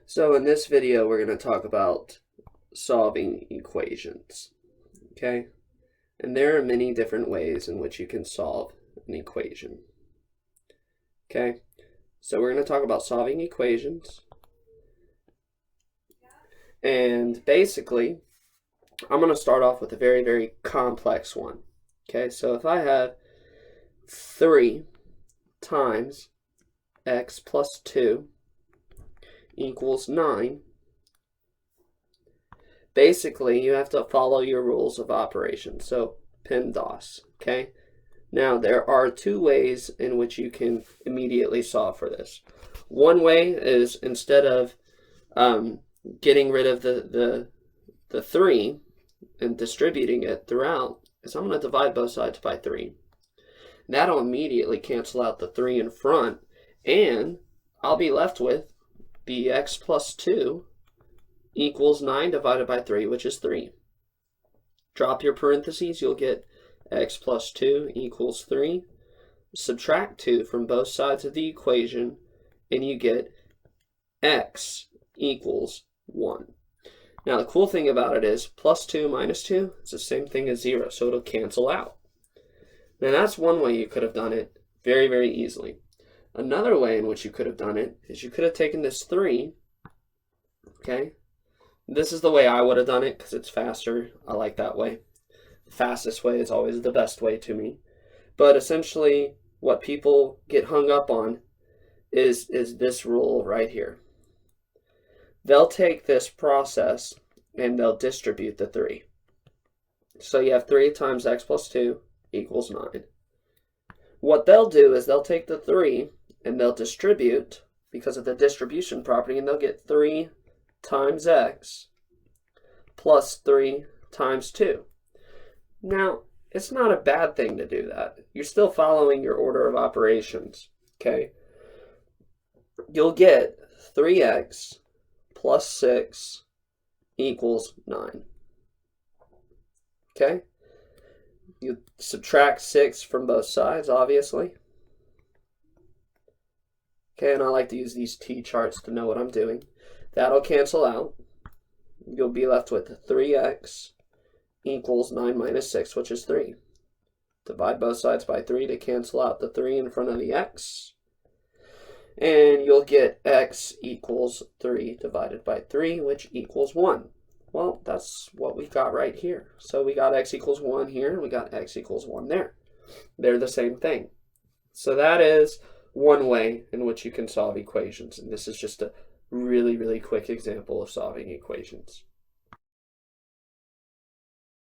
So in this video, we're going to talk about solving equations, okay? And there are many different ways in which you can solve an equation, okay? So we're going to talk about solving equations. And basically, I'm going to start off with a very, very complex one, okay? So if I have 3 times x plus 2 equals 9, basically you have to follow your rules of operation. So PEMDAS, okay? Now there are 2 ways in which you can immediately solve for this. One way is instead of getting rid of the 3 and distributing it throughout, is I'm going to divide both sides by 3. That'll immediately cancel out the 3 in front, and I'll be left with bx plus 2 equals 9 divided by 3, which is 3. Drop your parentheses, you'll get x plus 2 equals 3. Subtract 2 from both sides of the equation, and you get x equals 1. Now the cool thing about it is plus 2 minus 2 is the same thing as 0, so it'll cancel out. Now that's one way you could have done it very, very easily. Another way in which you could have done it is you could have taken this 3, okay? This is the way I would have done it because it's faster. I like that way. The fastest way is always the best way to me. But essentially, what people get hung up on is this rule right here. They'll take this process and they'll distribute the 3. So you have 3 times x plus 2 equals 9. What they'll do is they'll take the 3 and they'll distribute because of the distribution property, and they'll get 3 times x plus 3 times 2. Now, it's not a bad thing to do that. You're still following your order of operations, okay? You'll get 3x plus 6 equals 9, okay? You subtract 6 from both sides, obviously. Okay, and I like to use these T-charts to know what I'm doing. That'll cancel out. You'll be left with 3x equals 9 minus 6, which is 3. Divide both sides by 3 to cancel out the 3 in front of the x. And you'll get x equals 3 divided by 3, which equals 1. Well, that's what we got right here. So we got x equals 1 here, and we got x equals 1 there. They're the same thing. So that is one way in which you can solve equations. And this is just a really, really quick example of solving equations.